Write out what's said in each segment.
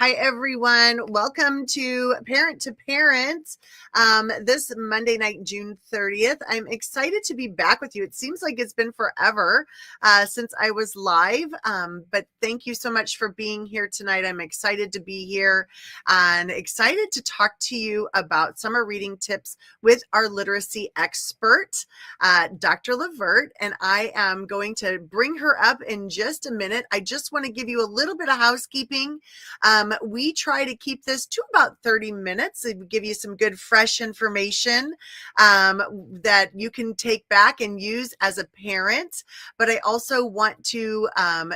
Hi, everyone. Welcome to Parent to Parent this Monday night, June 30th. I'm excited to be back with you. It seems like it's been forever since I was live, but thank you so much for being here tonight. I'm excited to be here and excited to talk to you about summer reading tips with our literacy expert, Dr. Lavert, and I am going to bring her up in just a minute. I just want to give you a little bit of housekeeping. We try to keep this to about 30 minutes and give you some good, fresh information that you can take back and use as a parent. But I also want to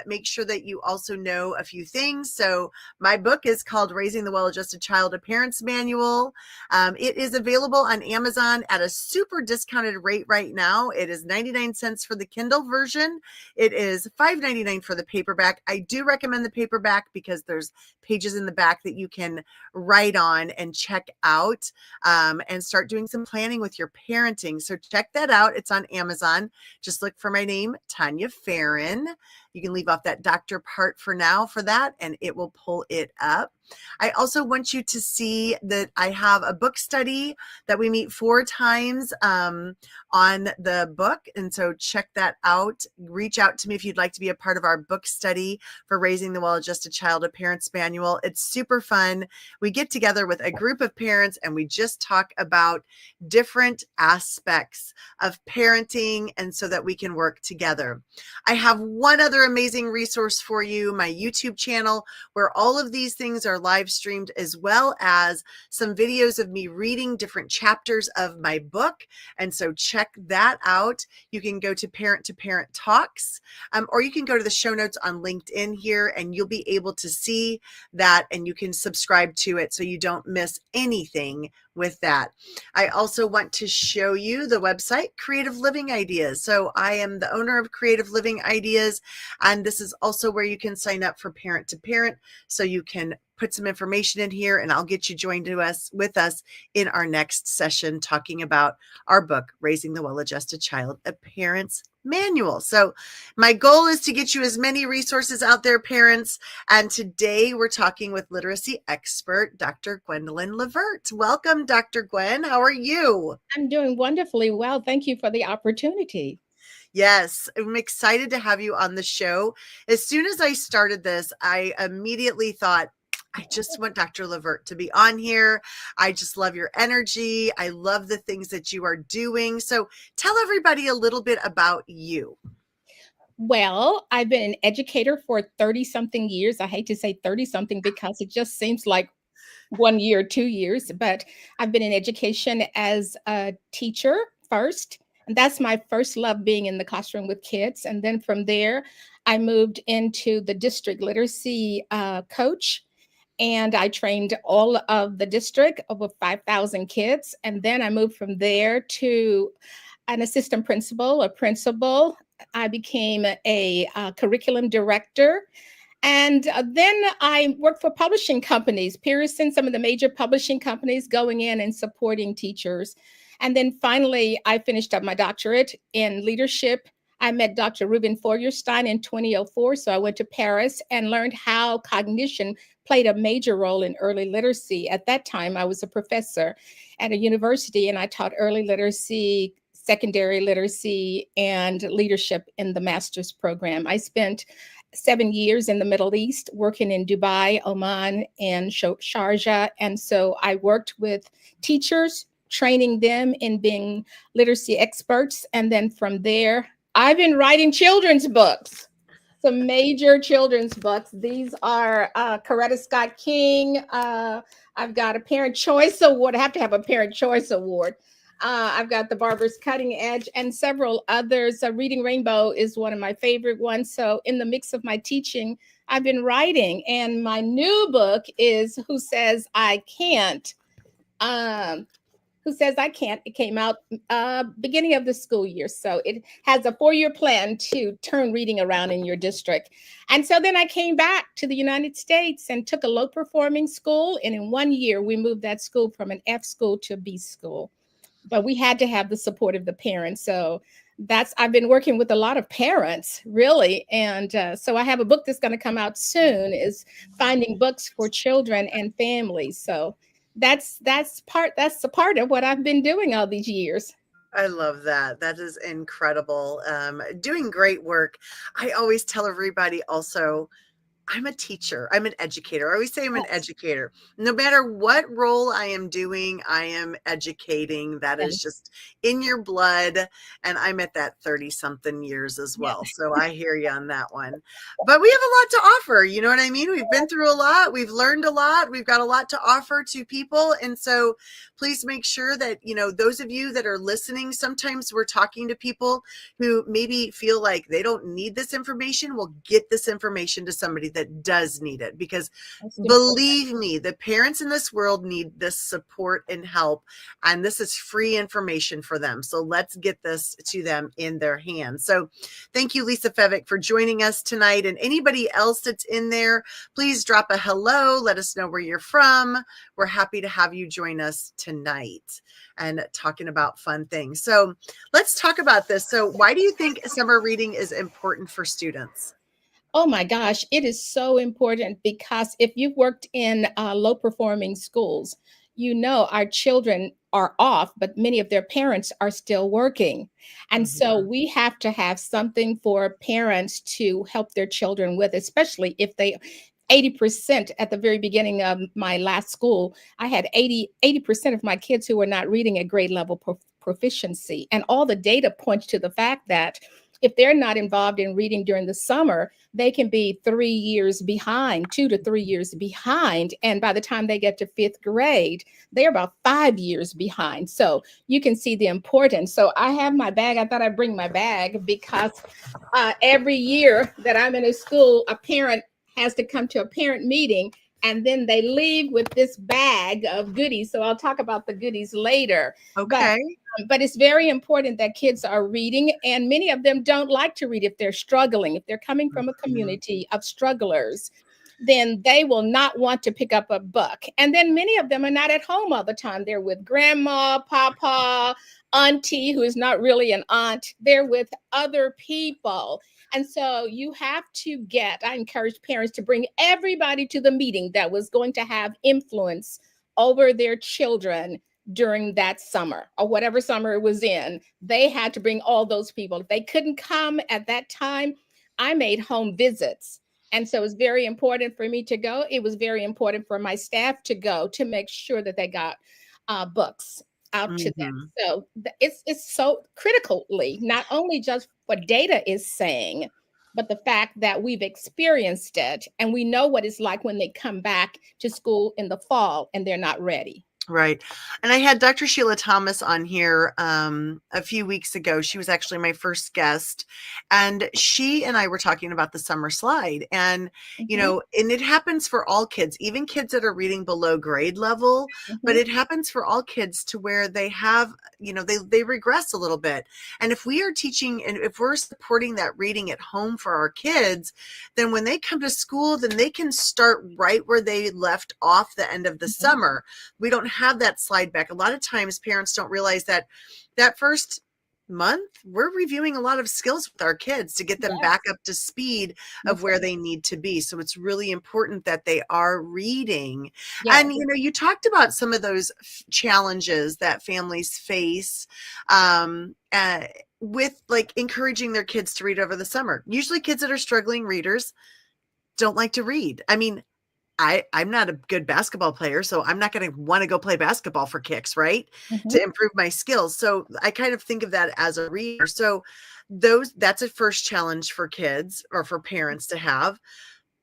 make sure that you also know a few things. So my book is called Raising the Well-Adjusted Child, a Parent's Manual. It is available on Amazon at a super discounted rate right now. It is 99 cents for the Kindle version. It is $5.99 for the paperback. I do recommend the paperback because there's pages in the back that you can write on and check out and start doing some planning with your parenting. So check that out. It's on Amazon. Just look for my name, Tania Farran. You can leave off that doctor part for now for that, and it will pull it up. I also want you to see that I have a book study that we meet 4 times on the book. And so check that out. Reach out to me if you'd like to be a part of our book study for Raising the Well-Adjusted Child, a Parent's Manual. It's super fun. We get together with a group of parents and we just talk about different aspects of parenting and so that we can work together. I have one other amazing resource for you, my YouTube channel, where all of these things are live streamed, as well as some videos of me reading different chapters of my book. And so check that out. You can go to Parent Talks, or you can go to the show notes on LinkedIn here, and you'll be able to see that, and you can subscribe to it so you don't miss anything with that. I also want to show you the website, Creative Living Ideas. So I am the owner of Creative Living Ideas, and this is also where you can sign up for Parent to Parent. So you can put some information in here and I'll get you joined with us in our next session talking about our book, Raising the Well-Adjusted Child, a Parent's Manual. So my goal is to get you as many resources out there, parents. And today we're talking with literacy expert, Dr. Gwendolyn Lavert. Welcome, Dr. Gwen. How are you? I'm doing wonderfully well. Thank you for the opportunity. Yes, I'm excited to have you on the show. As soon as I started this, I immediately thought, I just want Dr. Lavert to be on here. I just love your energy. I love the things that you are doing. So tell everybody a little bit about you. Well, I've been an educator for 30-something years. I hate to say 30-something because it just seems like 1 year, 2 years, but I've been in education as a teacher first. And that's my first love, being in the classroom with kids. And then from there, I moved into the district literacy coach. And I trained all of the district, over 5,000 kids. And then I moved from there to an assistant principal, a principal. I became a curriculum director. And then I worked for publishing companies, Pearson, some of the major publishing companies, going in and supporting teachers. And then finally, I finished up my doctorate in leadership. I met Dr. Ruben Feuerstein in 2004. So I went to Paris and learned how cognition played a major role in early literacy. At that time, I was a professor at a university and I taught early literacy, secondary literacy, and leadership in the master's program. I spent 7 years in the Middle East, working in Dubai, Oman, and Sharjah. And so I worked with teachers, training them in being literacy experts. And then from there, I've been writing children's books, some major children's books. These are Coretta Scott King. I've got a Parent Choice Award. I have to have a Parent Choice Award. I've got The Barber's Cutting Edge and several others. Reading Rainbow is one of my favorite ones. So in the mix of my teaching, I've been writing. And my new book is Who Says I Can't? Who Says I Can't? It came out beginning of the school year. So it has a 4-year plan to turn reading around in your district. And so then I came back to the United States and took a low performing school. And in 1 year, we moved that school from an F school to a B school. But we had to have the support of the parents. So that's I've been working with a lot of parents, really, and so I have a book that's going to come out soon. Is finding books for children and families. So that's a part of what I've been doing all these years. I love that. That is incredible. Doing great work. I always tell everybody also, I'm a teacher. I'm an educator. I always say I'm an Yes, educator. No matter what role I am doing, I am educating. That is yes, just in your blood. And I'm at that 30 something years as yes. well. So I hear you on that one. But we have a lot to offer. You know what I mean? We've been through a lot. We've learned a lot. We've got a lot to offer to people. And so please make sure that, those of you that are listening, sometimes we're talking to people who maybe feel like they don't need this information. Will get this information to somebody that does need it, because That's important. believe me, the parents in this world need this support and help, and this is free information for them. So let's get this to them in their hands. So thank you, Lisa Fevick, for joining us tonight. And anybody else that's in there, please drop a hello. Let us know where you're from. We're happy to have you join us tonight and talking about fun things. So let's talk about this. So why do you think summer reading is important for students? Oh my gosh, it is so important because if you've worked in low performing schools, you know our children are off, but many of their parents are still working. And so Mhm. we have to have something for parents to help their children with, especially if they 80% at the very beginning of my last school, I had 80% of my kids who were not reading at grade level proficiency. And all the data points to the fact that if they're not involved in reading during the summer, they can be 3 years behind, 2 to 3 years behind. And by the time they get to fifth grade, they're about 5 years behind. So you can see the importance. So I have my bag. I thought I'd bring my bag because every year that I'm in a school, a parent has to come to a parent meeting and then they leave with this bag of goodies. So I'll talk about the goodies later. But Okay. but it's very important that kids are reading, and many of them don't like to read if they're struggling. If they're coming from a Mhm. community of strugglers, then they will not want to pick up a book. And then many of them are not at home all the time. They're with grandma, papa, auntie, who is not really an aunt. They're with other people. And so you have to I encourage parents to bring everybody to the meeting that was going to have influence over their children during that summer or whatever summer it was in. They had to bring all those people. If they couldn't come at that time, I made home visits. And so it was very important for me to go. It was very important for my staff to go to make sure that they got books out to them. Mhm. So it's so critically, not only just what data is saying, but the fact that we've experienced it and we know what it's like when they come back to school in the fall and they're not ready. Right. And I had Dr. Sheila Thomas on here a few weeks ago. She was actually my first guest. And she and I were talking about the summer slide. And, Mhm, and it happens for all kids, even kids that are reading below grade level, but mhm, it happens for all kids to where they have, they regress a little bit. And if we are teaching and if we're supporting that reading at home for our kids, then when they come to school, then they can start right where they left off the end of the mhm. summer. We don't have that slide back. A lot of times parents don't realize that that first month we're reviewing a lot of skills with our kids to get them back Yes, up to speed of that's where right. they need to be. So it's really important that they are reading. And Yes. you talked about some of those challenges that families face with like encouraging their kids to read over the summer. Usually kids that are struggling readers don't like to read. I mean, I'm not a good basketball player, so I'm not going to want to go play basketball for kicks, right? Mhm. To improve my skills. So I kind of think of that as a reader. So that's a first challenge for kids or for parents to have.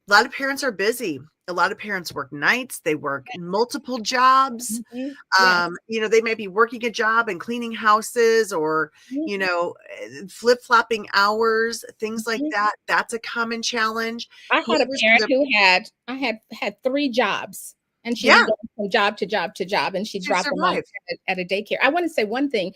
A lot of parents are busy. A lot of parents work nights, they work multiple jobs. Mhm. Yes. They may be working a job and cleaning houses or, Mhm. flip-flopping hours, things like Mhm. that. That's a common challenge. I had a Whoever's parent the who had 3 jobs, and she was Yeah, going from job to job to job, and she'd to drop them off survive. at a daycare. I wanna say one thing,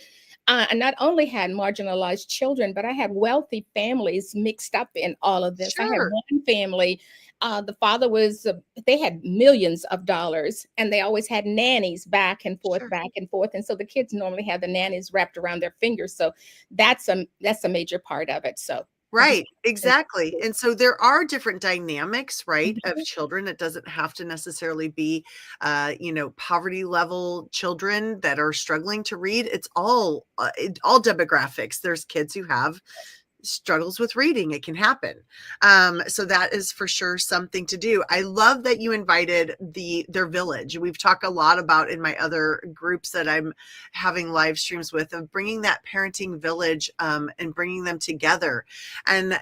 I not only had marginalized children, but I had wealthy families mixed up in all of this. I had Sure. one family, the father was, they had millions of dollars, and they always had nannies back and forth, Sure. back and forth. And so the kids normally have the nannies wrapped around their fingers. So that's a major part of it. So I just, Right, exactly. And so there are different dynamics, right, of Mhm. children. It doesn't have to necessarily be, poverty level children that are struggling to read. It's all demographics. There's kids who have struggles with reading. It can happen. So that is for sure something to do. I love that you invited their village. We've talked a lot about in my other groups that I'm having live streams with, of bringing that parenting village, and bringing them together. And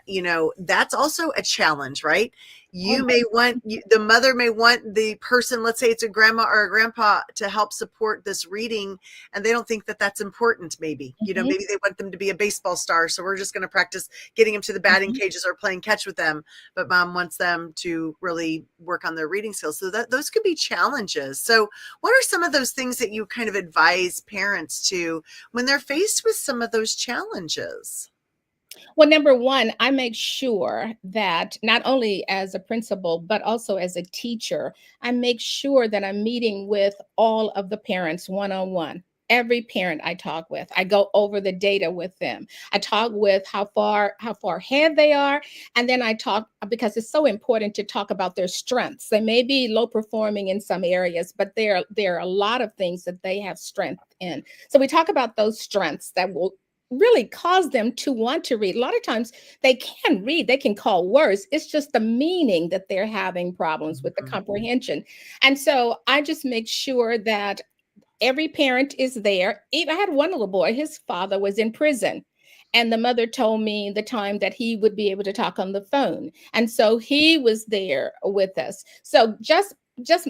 that's also a challenge, right? Oh You my. may want the mother may want the person, let's say it's a grandma or a grandpa, to help support this reading, and they don't think that that's important. Maybe Mhm, maybe they want them to be a baseball star, so we're just going to practice getting them to the batting mhm. cages or playing catch with them, but mom wants them to really work on their reading skills. So that those could be challenges. So what are some of those things that you kind of advise parents to when they're faced with some of those challenges? Well, number one, I make sure that not only as a principal, but also as a teacher, I make sure that I'm meeting with all of the parents one on one. Every parent I talk with, I go over the data with them. I talk with how far ahead they are, and then I talk, because it's so important to talk about their strengths. They may be low performing in some areas, but there are a lot of things that they have strength in. So we talk about those strengths that will really cause them to want to read. A lot of times they can read, they can call words. It's just the meaning that they're having problems with, the Mhm. comprehension. And so I just make sure that every parent is there. Even I had one little boy, his father was in prison. And the mother told me the time that he would be able to talk on the phone. And so he was there with us. So just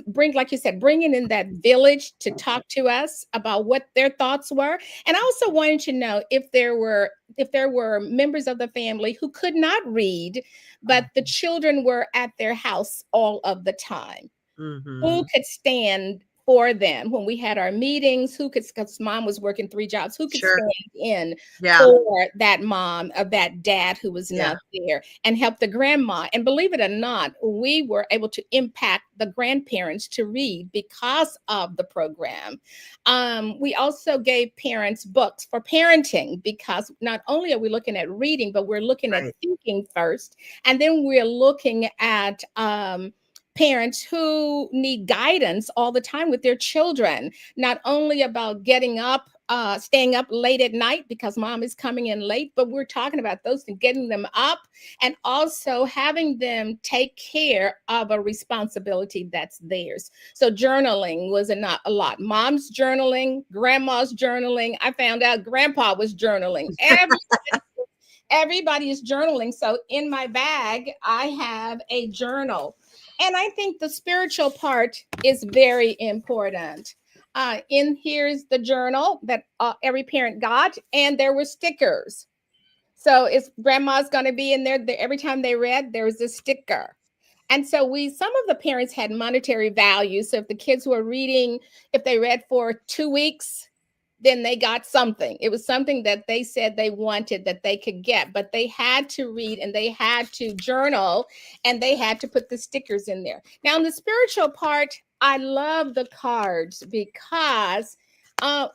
bring, like you said, bringing in that village to talk to us about what their thoughts were. And I also wanted to know if there were members of the family who could not read, but the children were at their house all of the time, who Mhm. could stand for them when we had our meetings, who could, because mom was working three jobs, who could Sure. stand in Yeah. for that mom or that dad who was Yeah. not there, and help the grandma. And believe it or not, we were able to impact the grandparents to read because of the program. We also gave parents books for parenting, because not only are we looking at reading, but we're looking at Right. thinking first, and then we're looking at parents who need guidance all the time with their children, not only about getting up, staying up late at night because mom is coming in late, but we're talking about those things, getting them up, and also having them take care of a responsibility that's theirs. So journaling was not a lot. Mom's journaling, grandma's journaling. I found out grandpa was journaling. Everybody is journaling. So in my bag, I have a journal. And I think the spiritual part is very important. In here's the journal that every parent got, and there were stickers. So it's grandma's going to be in there. Every time they read, there was a sticker. And so some of the parents had monetary value. So if the kids were reading, if they read for 2 weeks, then they got something. It was something that they said they wanted that they could get, but they had to read and they had to journal and they had to put the stickers in there. Now, in the spiritual part, I love the cards because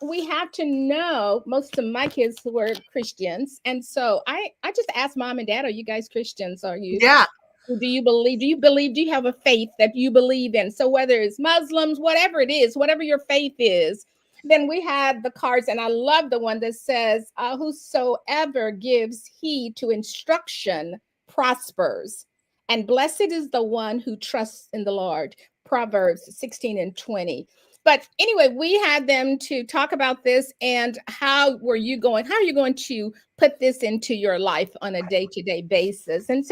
we have to know, most of my kids were Christians. And so I just asked mom and dad, are you guys Christians? Yeah. Do you have a faith that you believe in? So whether it's Muslims, whatever it is, whatever your faith is, then we had the cards, and I love the one that says, whosoever gives heed to instruction prospers, and blessed is the one who trusts in the Lord. Proverbs 16 and 20. But anyway, we had them to talk about this, and how are you going to put this into your life on a day-to-day basis? And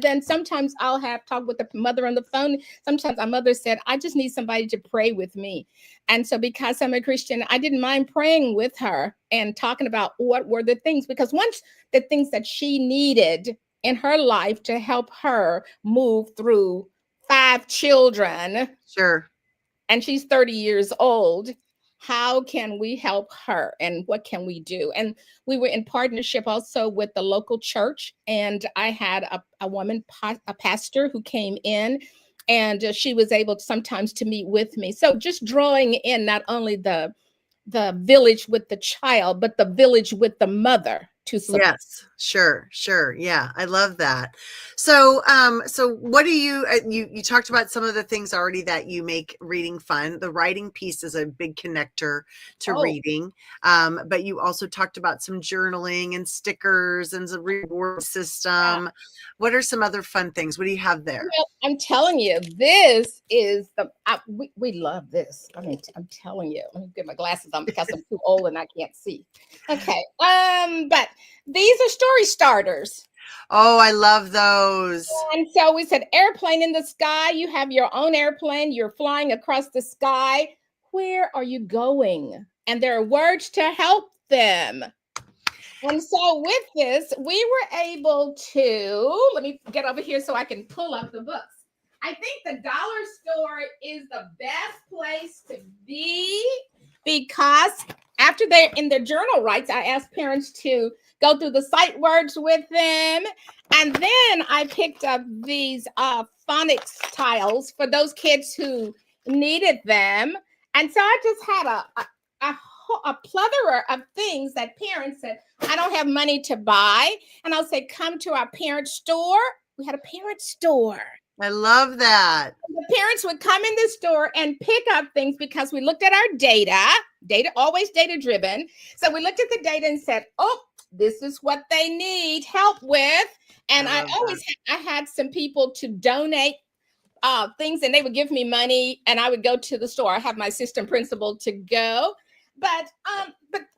then sometimes I'll have talk with the mother on the phone. Sometimes our mother said, I just need somebody to pray with me. And so because I'm a Christian, I didn't mind praying with her and talking about what were the things, because once the things that she needed in her life to help her move through 5 children, Sure. and she's 30 years old. how can we help her and what can we do? And we were in partnership also with the local church. And I had a woman, a pastor who came in, and she was able sometimes to meet with me. So just drawing in not only the village with the child, but the village with the mother to support. Yes, sure, sure. Yeah, I love that. So, so what do you talked about some of the things already that you make reading fun. The writing piece is a big connector to Oh, reading. But you also talked about some journaling and stickers and the reward yeah. system. What are some other fun things? What do you have there? Well, I'm telling you, this is we love this. I mean, I'm telling you. Let me get my glasses on because I'm too old and I can't see. Okay. But these are story starters. Oh, I love those. And so we said airplane in the sky. You have your own airplane. You're flying across the sky. Where are you going? And there are words to help them. And so with this, we were able to, let me get over here so I can pull up the books. I think the dollar store is the best place to be because after they're in their journal rights, I asked parents to go through the sight words with them. And then I picked up these phonics tiles for those kids who needed them. And so I just had a plethora of things that parents said, I don't have money to buy. And I'll say, come to our parent store. We had a parent store. I love that. The parents would come in the store and pick up things because we looked at our data, always data driven. So we looked at the data and said, oh, this is what they need help with. And I had some people to donate things and they would give me money and I would go to the store. I have my assistant principal to go. But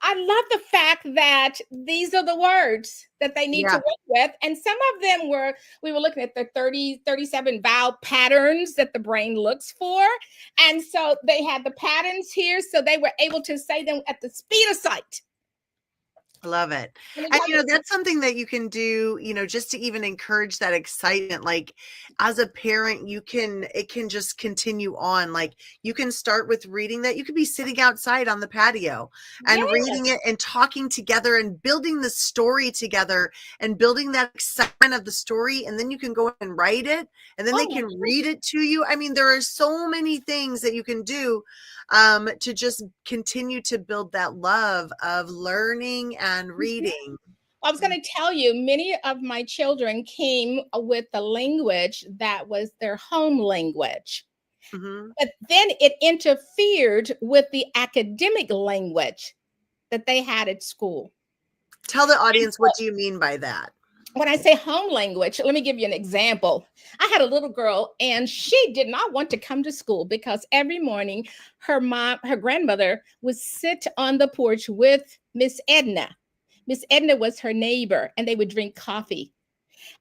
I love the fact that these are the words that they need to work with. And some of them we were looking at the 37 vowel patterns that the brain looks for. And so they had the patterns here. So they were able to say them at the speed of sight. I love it. And, that's something that you can do, just to even encourage that excitement. Like as a parent, it can just continue on. Like you can start with reading that. You could be sitting outside on the patio and reading it and talking together and building the story together and building that excitement of the story. And then you can go and write it and then they can read it to you. I mean, there are so many things that you can do to just continue to build that love of learning and reading. I was going to tell you, many of my children came with the language that was their home language. Mm-hmm. But then it interfered with the academic language that they had at school. Tell the audience, what do you mean by that? When I say home language, let me give you an example. I had a little girl and she did not want to come to school because every morning her grandmother would sit on the porch with Miss Edna. Miss Edna was her neighbor and they would drink coffee.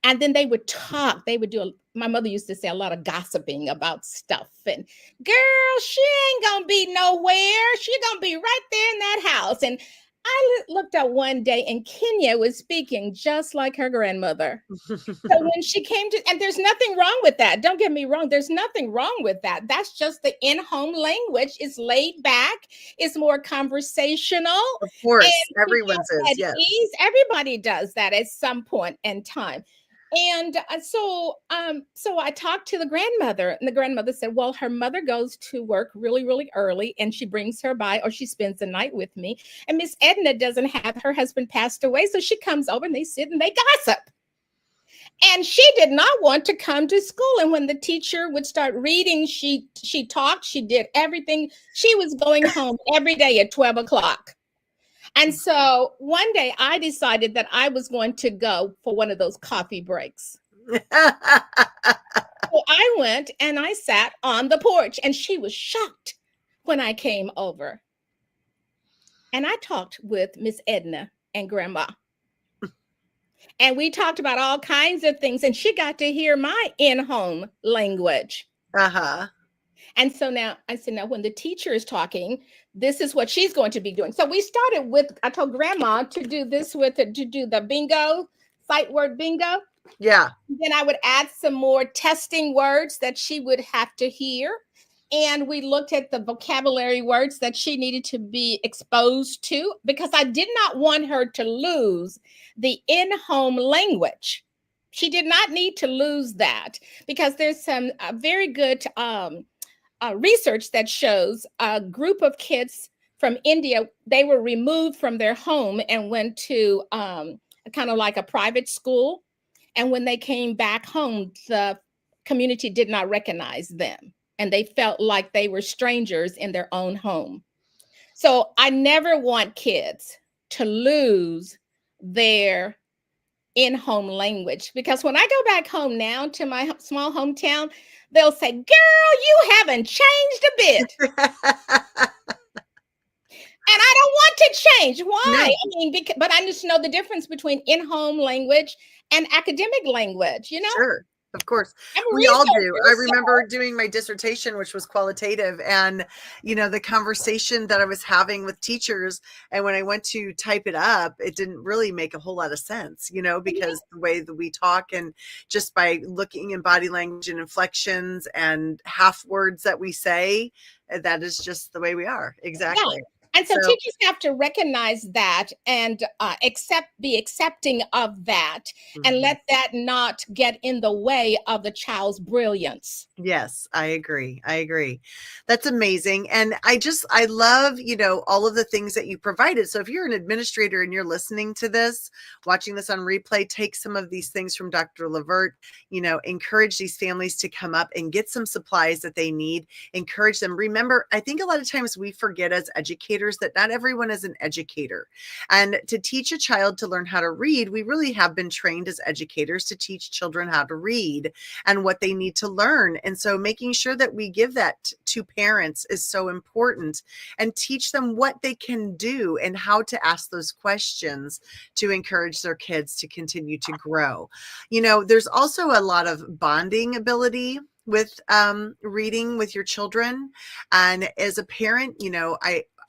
And then they would talk. They would my mother used to say a lot of gossiping about stuff. And girl, she ain't going to be nowhere. She's going to be right there in that house. And I looked up one day and Kenya was speaking just like her grandmother. So when she came to, and there's nothing wrong with that. Don't get me wrong. There's nothing wrong with that. That's just the in-home language. It's laid back. It's more conversational. Of course, everyone says yes. Everybody does that at some point in time. And so I talked to the grandmother and the grandmother said, well, her mother goes to work really, really early and she brings her by or she spends the night with me. And Miss Edna doesn't have, her husband passed away. So she comes over and they sit and they gossip. And she did not want to come to school. And when the teacher would start reading, she talked, she did everything. She was going home every day at 12 o'clock. And so one day I decided that I was going to go for one of those coffee breaks. So I went and I sat on the porch and she was shocked when I came over. And I talked with Miss Edna and Grandma. And we talked about all kinds of things and she got to hear my in-home language. Uh-huh. And so now I said, now when the teacher is talking, this is what she's going to be doing. So we started with, I told Grandma to do this to do the bingo, sight word bingo. Yeah. Then I would add some more testing words that she would have to hear. and we looked at the vocabulary words that she needed to be exposed to, because I did not want her to lose the in-home language. She did not need to lose that, because there's some very good research that shows a group of kids from India, they were removed from their home and went to kind of like a private school. And when they came back home, the community did not recognize them, and they felt like they were strangers in their own home. So I never want kids to lose their in-home language, because when I go back home now to my small hometown, they'll say, "Girl, you haven't changed a bit." And I don't want to change. Why? No. I mean, but I just know the difference between in-home language and academic language, you know? Sure. Of course. I'm a We all do. I researcher, so remember doing my dissertation, which was qualitative, and the conversation that I was having with teachers, and when I went to type it up, it didn't really make a whole lot of sense, because the way that we talk, and just by looking in body language and inflections and half words that we say, that is just the way we are. yeah. Exactly. And so So, teachers have to recognize that and be accepting of that, and mhm. let that not get in the way of the child's brilliance. Yes, I agree. I agree. That's amazing. And I love, all of the things that you provided. So if you're an administrator and you're listening to this, watching this on replay, take some of these things from Dr. Lavert, encourage these families to come up and get some supplies that they need, encourage them. Remember, I think a lot of times we forget as educators that not everyone is an educator. And to teach a child to learn how to read, we really have been trained as educators to teach children how to read and what they need to learn. And so making sure that we give that to parents is so important, and teach them what they can do and how to ask those questions to encourage their kids to continue to grow. There's also a lot of bonding ability with reading with your children. And as a parent,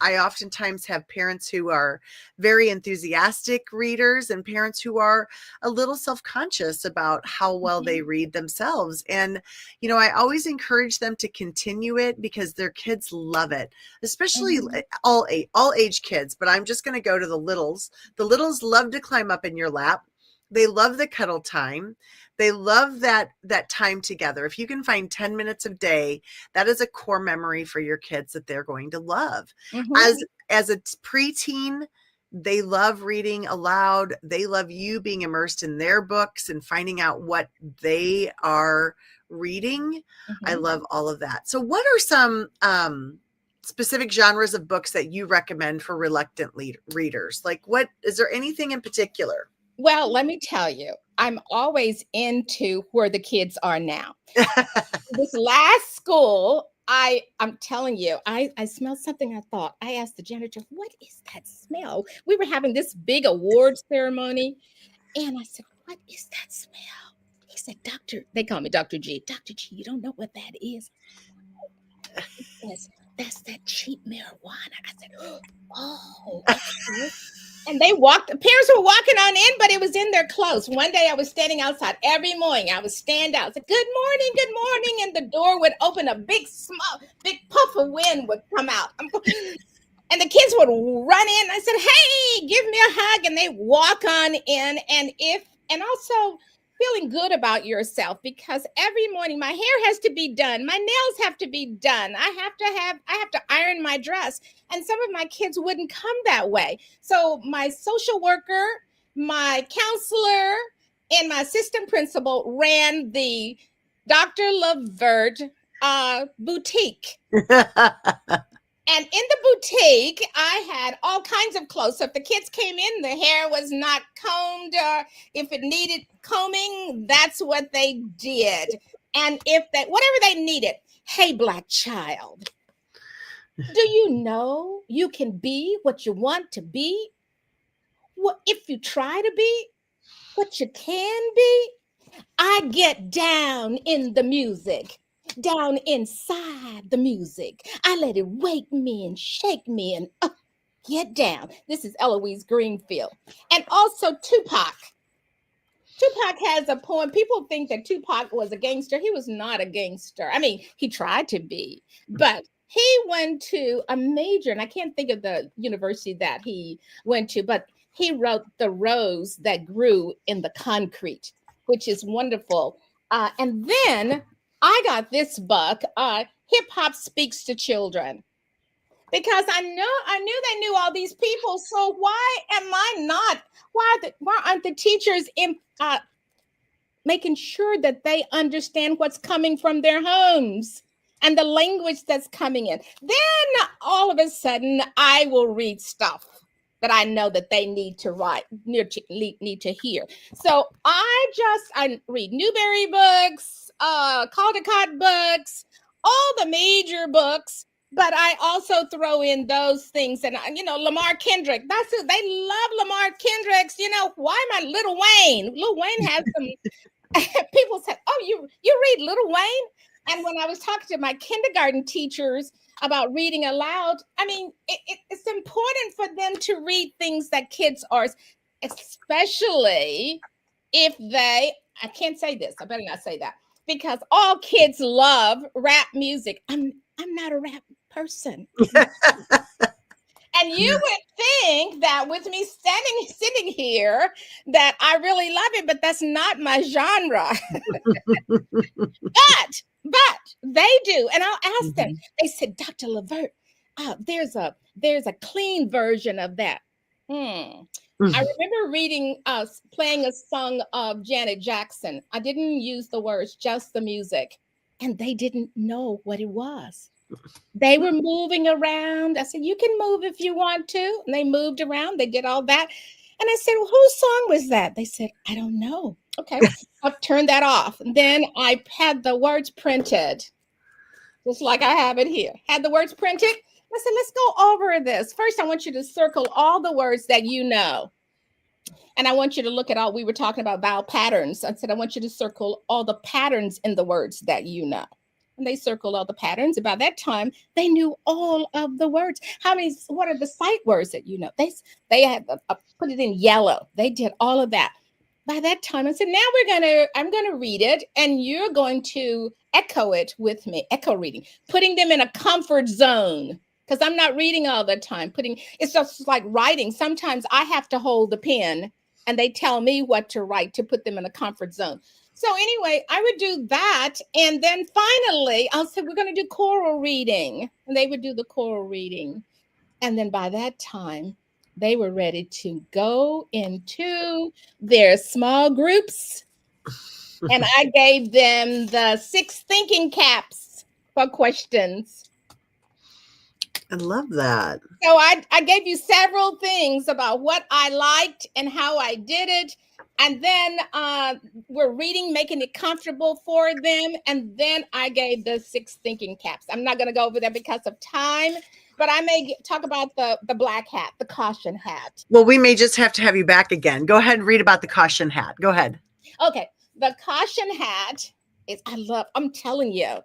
I oftentimes have parents who are very enthusiastic readers, and parents who are a little self-conscious about how well they read themselves. And, I always encourage them to continue it, because their kids love it, especially all age kids. But I'm just going to go to the littles. The littles love to climb up in your lap. They love the cuddle time. They love that time together. If you can find 10 minutes a day, that is a core memory for your kids that they're going to love. As a preteen, they love reading aloud. They love you being immersed in their books and finding out what they are reading. I love all of that. So what are some specific genres of books that you recommend for reluctant readers? Like, what is there anything in particular? Well, let me tell you, I'm always into where the kids are now. This last school, I'm telling you, I smelled something. I asked the janitor, "What is that smell?" We were having this big awards ceremony, and I said, "What is that smell?" He said, "Doctor," they call me Dr. G. "Dr. G, you don't know what that is?" He says, "That's that cheap marijuana." I said, "Oh, okay." And parents were walking on in, but it was in their clothes. One day I was standing outside every morning. I would stand out, say, good morning. And the door would open, a big puff of wind would come out. And the kids would run in. I said, "Hey, give me a hug." And they walk on in. And also feeling good about yourself, because every morning my hair has to be done. My nails have to be done. I have to iron my dress. And some of my kids wouldn't come that way. So my social worker, my counselor, and my assistant principal ran the Dr. Lavert boutique. And in the boutique, I had all kinds of clothes. So if the kids came in, the hair was not combed, or if it needed combing, that's what they did. And whatever they needed. Hey, Black child, do you know you can be what you want to be? What if you try to be what you can be? I get down in the music, down inside the music. I let it wake me and shake me and get down. This is Eloise Greenfield. And also Tupac. Tupac has a poem. People think that Tupac was a gangster. He was not a gangster. I mean, he tried to be, but he went to a major, and I can't think of the university that he went to, but he wrote The Rose That Grew in the Concrete, which is wonderful. And then I got this book, Hip Hop Speaks to Children, because I knew they knew all these people. So why am I not? Why aren't the teachers in making sure that they understand what's coming from their homes and the language that's coming in? Then all of a sudden, I will read stuff that I know that they need to write, need to hear. So I read Newbery books, Caldecott books, all the major books. But I also throw in those things, and Lamar Kendrick. That's who they love. Lamar Kendrick's. Why am I Little Wayne? Little Wayne has some. People said, "Oh, you read Little Wayne?" And when I was talking to my kindergarten teachers about reading aloud, I mean, it's important for them to read things that kids are, especially if they. I can't say this. I better not say that, because all kids love rap music. I'm not a rap person. And you would think that with me sitting here that I really love it, but that's not my genre. but they do. And I'll ask them. They said, Dr. Lavert, there's a clean version of that. I remember playing a song of Janet Jackson. I didn't use the words, just the music. And they didn't know what it was. They were moving around. I said, you can move if you want to. And they moved around. They did all that. And I said, well, whose song was that? They said, I don't know. Okay, I've turned that off. And then I had the words printed, just like I have it here. Had the words printed. I said, let's go over this. First, I want you to circle all the words that you know. And I want you to look at we were talking about vowel patterns. I said, I want you to circle all the patterns in the words that you know. And they circled all the patterns. And by that time, they knew all of the words. What are the sight words that you know? They had put it in yellow. They did all of that. By that time, I said, now I'm going to read it, and you're going to echo it with me, echo reading, putting them in a comfort zone, because I'm not reading all the time. It's just like writing. Sometimes I have to hold the pen, and they tell me what to write to put them in a comfort zone. So anyway, I would do that. And then finally, I'll say, we're going to do choral reading. And they would do the choral reading. And then by that time, they were ready to go into their small groups. And I gave them the 6 thinking caps for questions. I love that. So I gave you several things about what I liked and how I did it. And then we're reading, making it comfortable for them. And then I gave the 6 thinking caps. I'm not going to go over that because of time, but I may talk about the black hat, the caution hat. Well, we may just have to have you back again. Go ahead and read about the caution hat. Go ahead. Okay. The caution hat is, I'm telling you,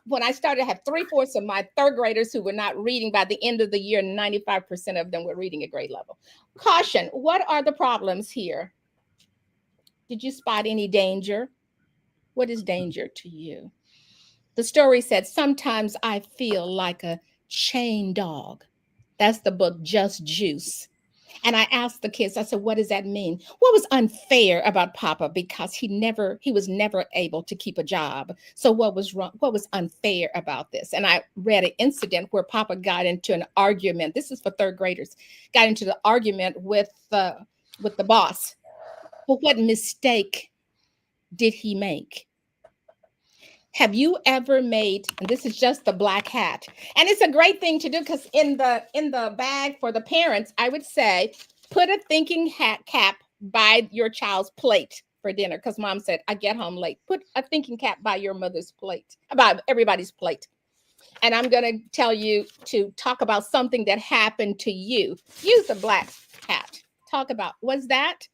when I started, I had 3/4 of my third graders who were not reading. By the end of the year, 95% of them were reading at grade level. Caution. What are the problems here? Did you spot any danger? What is danger to you? The story said, sometimes I feel like a chained dog. That's the book, Just Juice. And I asked the kids, I said, what does that mean? What was unfair about Papa? Because he was never able to keep a job. So what was wrong? What was unfair about this? And I read an incident where Papa got into an argument. This is for third graders. Got into the argument with the boss. But what mistake did he make? Have you ever made, and this is just the black hat, and it's a great thing to do, because in the bag for the parents, I would say, put a thinking hat cap by your child's plate for dinner, because mom said, I get home late. Put a thinking cap by your mother's plate, by everybody's plate. And I'm going to tell you to talk about something that happened to you. Use the black hat. Talk about, was that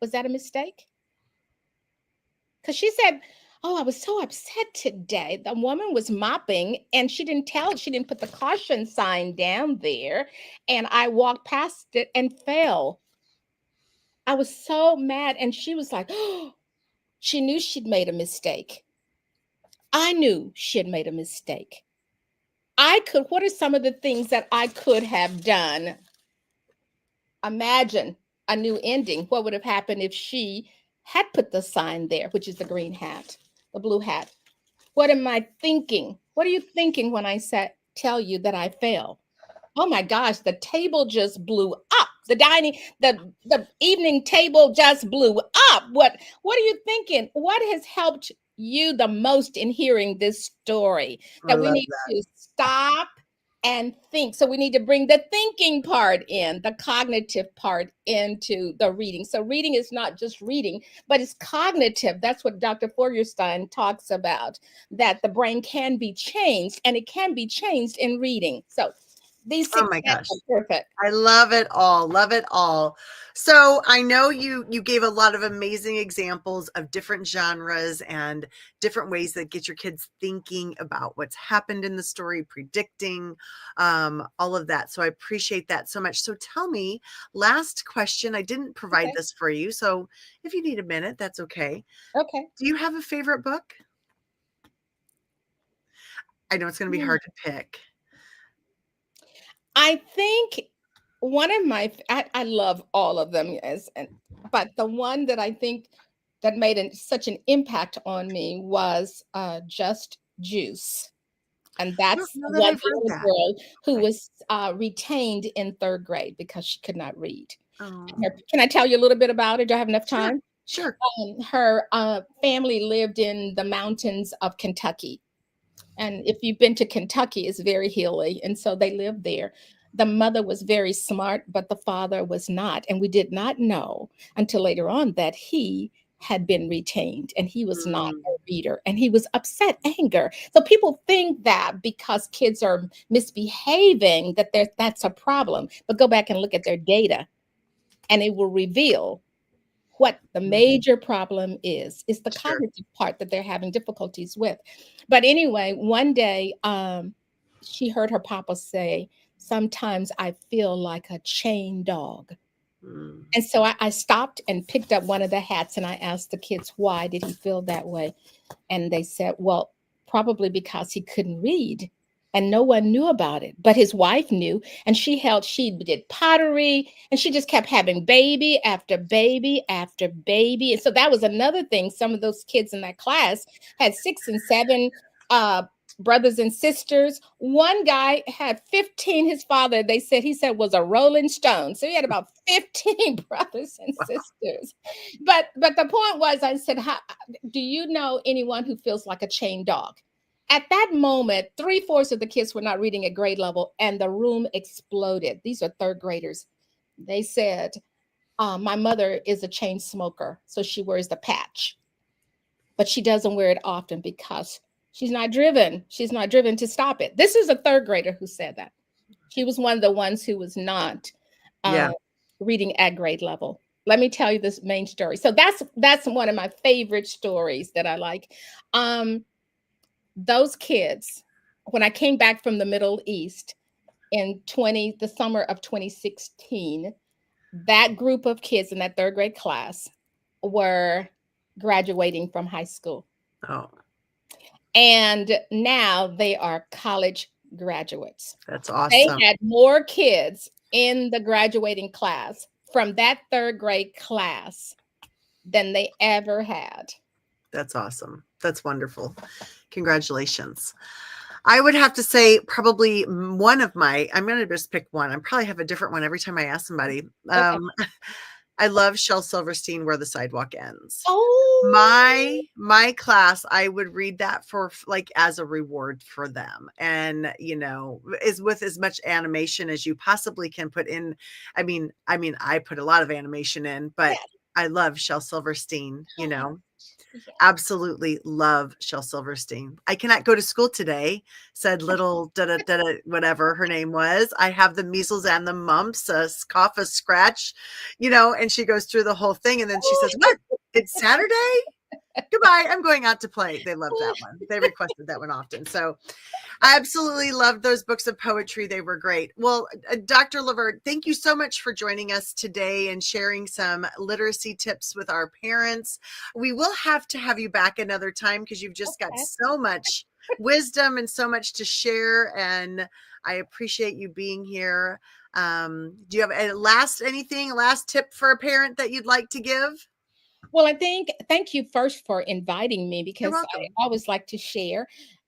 a mistake? Because she said, oh, I was so upset today. The woman was mopping and she didn't put the caution sign down there. And I walked past it and fell. I was so mad. And she was like, oh, she knew she'd made a mistake. I knew she had made a mistake. What are some of the things that I could have done? Imagine a new ending. What would have happened if she had put the sign there, which is the green hat, the blue hat? What am I thinking? What are you thinking when I tell you that I failed? Oh my gosh, the table just blew up. The evening table just blew up. What are you thinking? What has helped you the most in hearing this story? I That we love need to stop and think. So we need to bring the thinking part in, the cognitive part into the reading. So reading is not just reading, but it's cognitive. That's what Dr. Feuerstein talks about, that the brain can be changed, and it can be changed in reading. So these Oh 6 my steps gosh. are perfect. I love it all. Love it all. So I know you gave a lot of amazing examples of different genres and different ways that get your kids thinking about what's happened in the story, predicting, all of that. So I appreciate that so much. So tell me, last question. I didn't provide Okay. this for you, so if you need a minute, that's okay. Okay. Do you have a favorite book? I know it's going to be Hmm. hard to pick. I think one of I love all of them, but the one that I think that made such an impact on me was Just Juice. And I don't that's know the that one I've the read little that. girl who Okay. was retained in third grade because she could not read. Oh, Can I tell you a little bit about it? Do I have enough sure. time? Sure. Her family lived in the mountains of Kentucky. And if you've been to Kentucky, it's very hilly. And so they lived there. The mother was very smart, but the father was not. And we did not know until later on that he had been retained and he was not Mm, a reader, and he was upset, anger. So people think that because kids are misbehaving, that's a problem. But go back and look at their data, and it will reveal what the mm, major problem is. It's the sure. cognitive part that they're having difficulties with. But anyway, one day she heard her papa say, sometimes I feel like a chained dog. Mm, And so I stopped and picked up one of the hats, and I asked the kids, why did he feel that way? And they said, well, probably because he couldn't read, and no one knew about it. But his wife knew, and she did pottery, and she just kept having baby after baby after baby. And so that was another thing. Some of those kids in that class had 6 and 7 brothers and sisters. One guy had 15. His father, he said, was a rolling stone. So he had about 15 brothers and sisters. But the point was, I said, do you know anyone who feels like a chained dog? At that moment, 3/4 of the kids were not reading at grade level, and the room exploded. These are third graders. They said, my mother is a chain smoker, so she wears the patch, but she doesn't wear it often because she's not driven. She's not driven to stop it. This is a third grader who said that. She was one of the ones who was not yeah. uh, reading at grade level. Let me tell you this main story. So that's one of my favorite stories that I like. Um, those kids, when I came back from the Middle East in the summer of 2016, that group of kids in that third grade class were graduating from high school. Oh, And now they are college graduates. that's They awesome. had more kids in the graduating class from that third grade class than they ever had. That's awesome. That's wonderful. Congratulations. I would have to say probably one of I'm going to just pick one. I probably have a different one every time I ask somebody. Okay. I love Shel Silverstein, Where the Sidewalk Ends. Oh, My class, I would read that for like as a reward for them, and is with as much animation as you possibly can put in. I put a lot of animation in, but yes. I love Shel Silverstein. Yes. Absolutely love Shel Silverstein. I cannot go to school today, said little da da da whatever her name was. I have the measles and the mumps, a cough, a scratch, and she goes through the whole thing, and then she says, "What? It's Saturday?" Goodbye. I'm going out to play. They love that one. They requested that one often. So I absolutely loved those books of poetry. They were great. Well, Dr. Lavert, thank you so much for joining us today and sharing some literacy tips with our parents. We will have to have you back another time because you've just got Okay. so much wisdom and so much to share. And I appreciate you being here. Do you have a last tip for a parent that you'd like to give? Well, I think thank you first for inviting me You're because I welcome. always like to share.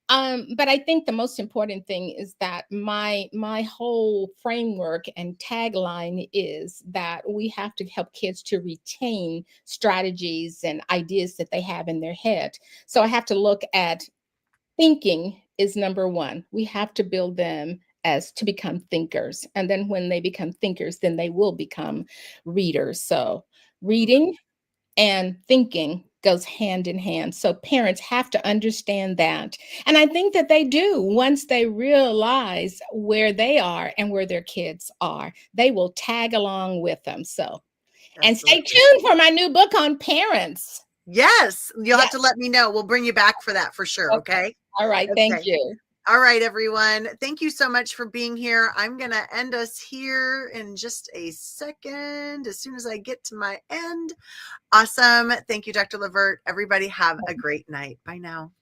But I think the most important thing is that my whole framework and tagline is that we have to help kids to retain strategies and ideas that they have in their head. So I have to look at thinking is number one. We have to build them as to become thinkers. And then when they become thinkers, then they will become readers. So reading and thinking goes hand in hand. So parents have to understand that. And I think that they do once they realize where they are and where their kids are. They will tag along with them. So, and stay Absolutely. tuned for my new book on parents. Yes, you'll have Yes. to let me know. We'll bring you back for that for sure. Okay. Okay. All right. Thank Okay. you. All right, everyone. Thank you so much for being here. I'm going to end us here in just a second as soon as I get to my end. Awesome. Thank you, Dr. Lavert. Everybody have a great night. Bye now.